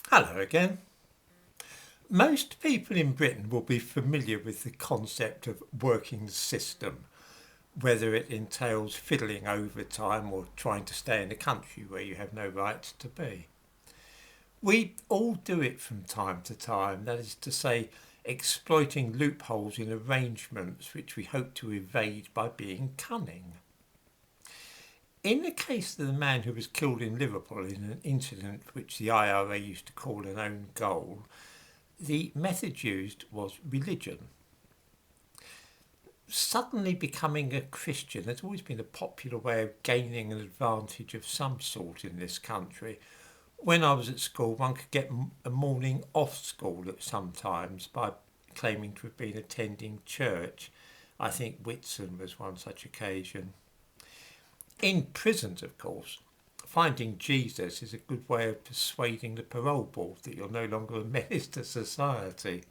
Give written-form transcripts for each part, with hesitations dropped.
Hello again. Most people in Britain will be familiar with the concept of working the system, whether it entails fiddling overtime or trying to stay in a country where you have no right to be. We all do it from time to time, that is to say, exploiting loopholes in arrangements which we hope to evade by being cunning. In the case of the man who was killed in Liverpool in an incident which the IRA used to call an own goal, the method used was religion. Suddenly becoming a Christian has always been a popular way of gaining an advantage of some sort in this country. When I was at school, one could get a morning off school sometimes by claiming to have been attending church. I think Whitsun was one such occasion. In prisons, of course, finding Jesus is a good way of persuading the parole board that you're no longer a menace to society.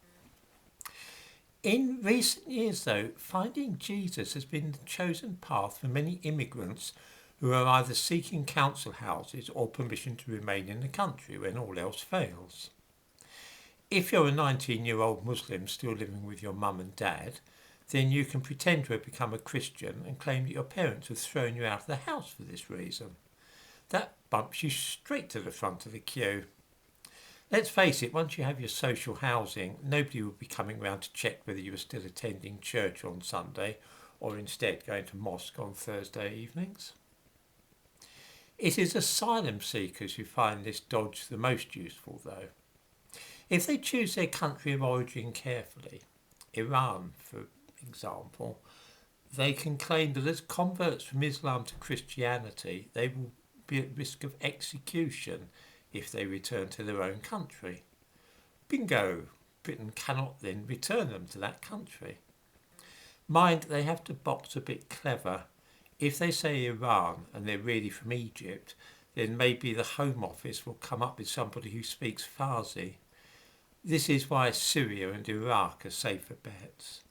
In recent years, though, finding Jesus has been the chosen path for many immigrants who are either seeking council houses or permission to remain in the country when all else fails. If you're a 19-year-old Muslim still living with your mum and dad, then you can pretend to have become a Christian and claim that your parents have thrown you out of the house for this reason. That bumps you straight to the front of the queue. Let's face it, once you have your social housing, nobody will be coming round to check whether you are still attending church on Sunday or instead going to mosque on Thursday evenings. It is asylum seekers who find this dodge the most useful, though. If they choose their country of origin carefully, Iran for example, they can claim that as converts from Islam to Christianity, they will be at risk of execution if they return to their own country. Bingo! Britain cannot then return them to that country. Mind, they have to box a bit clever. If they say Iran and they're really from Egypt, then maybe the Home Office will come up with somebody who speaks Farsi. This is why Syria and Iraq are safer bets.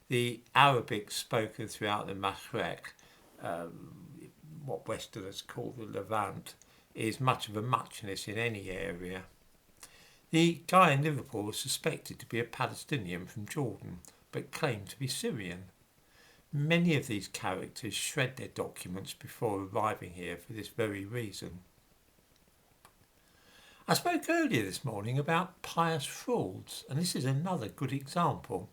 The Arabic spoken throughout the Maghreb, what Westerners call the Levant, is much of a muchness in any area. The guy in Liverpool was suspected to be a Palestinian from Jordan, but claimed to be Syrian. Many of these characters shred their documents before arriving here for this very reason. I spoke earlier this morning about pious frauds, and this is another good example.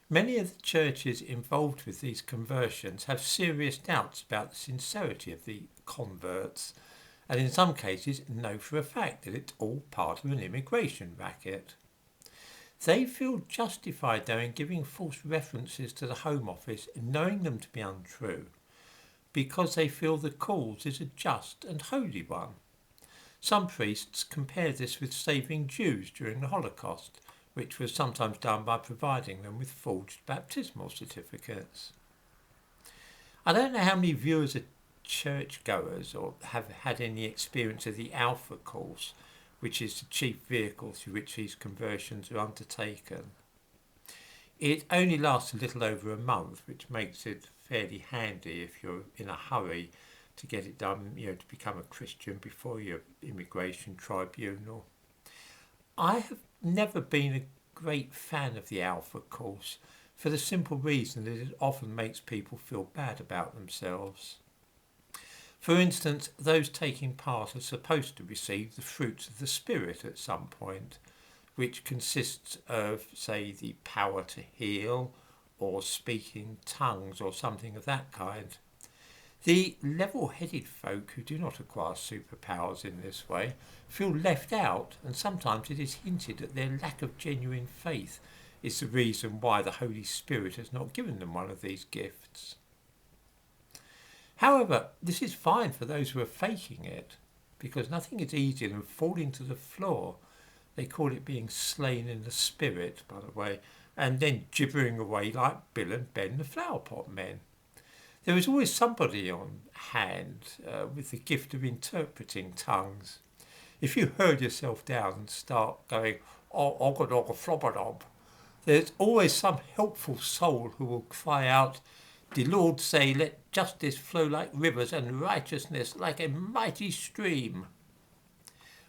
Many of the churches involved with these conversions have serious doubts about the sincerity of the converts, and in some cases know for a fact that it's all part of an immigration racket. They feel justified though in giving false references to the Home Office, knowing them to be untrue, because they feel the cause is a just and holy one. Some priests compare this with saving Jews during the Holocaust, which was sometimes done by providing them with forged baptismal certificates. I don't know how many viewers are churchgoers or have had any experience of the Alpha course, which is the chief vehicle through which these conversions are undertaken. It only lasts a little over a month, which makes it fairly handy if you're in a hurry to get it done, to become a Christian before your immigration tribunal. I have never been a great fan of the Alpha course for the simple reason that it often makes people feel bad about themselves. For instance, those taking part are supposed to receive the fruits of the Spirit at some point, which consists of, say, the power to heal or speaking tongues or something of that kind. The level-headed folk who do not acquire superpowers in this way feel left out, and sometimes it is hinted that their lack of genuine faith is the reason why the Holy Spirit has not given them one of these gifts. However, this is fine for those who are faking it, because nothing is easier than falling to the floor. They call it being slain in the spirit, by the way, and then gibbering away like Bill and Ben the Flowerpot Men. There is always somebody on hand with the gift of interpreting tongues. If you herd yourself down and start going, oh, ogga dogga flobberdob, there's always some helpful soul who will cry out, the Lord say, let justice flow like rivers and righteousness like a mighty stream.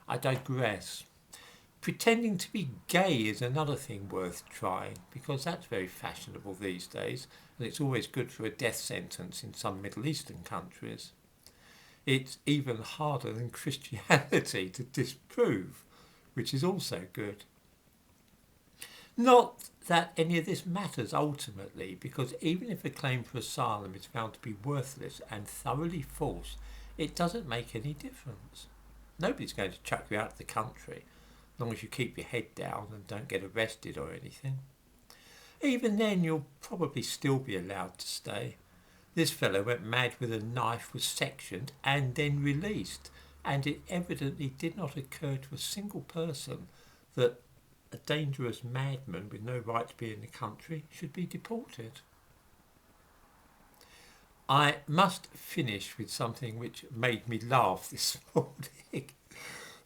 I digress. Pretending to be gay is another thing worth trying, because that's very fashionable these days, and it's always good for a death sentence in some Middle Eastern countries. It's even harder than Christianity to disprove, which is also good. Not that any of this matters ultimately, because even if a claim for asylum is found to be worthless and thoroughly false, it doesn't make any difference. Nobody's going to chuck you out of the country, as long as you keep your head down and don't get arrested or anything. Even then, you'll probably still be allowed to stay. This fellow went mad with a knife, was sectioned and then released, and it evidently did not occur to a single person that a dangerous madman with no right to be in the country should be deported. I must finish with something which made me laugh this morning.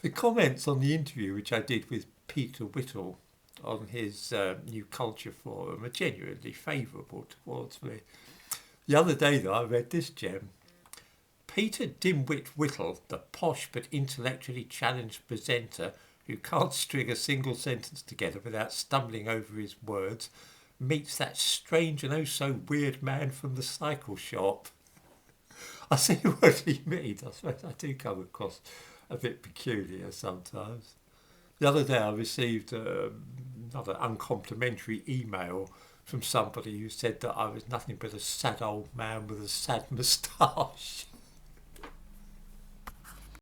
The comments on the interview which I did with Peter Whittle on his New Culture Forum are genuinely favourable towards me. The other day, though, I read this gem. Peter Dimwit Whittle, the posh but intellectually challenged presenter who can't string a single sentence together without stumbling over his words, meets that strange and oh so weird man from the cycle shop. I see what he means. I suppose I do come across a bit peculiar sometimes. The other day I received another uncomplimentary email from somebody who said that I was nothing but a sad old man with a sad moustache.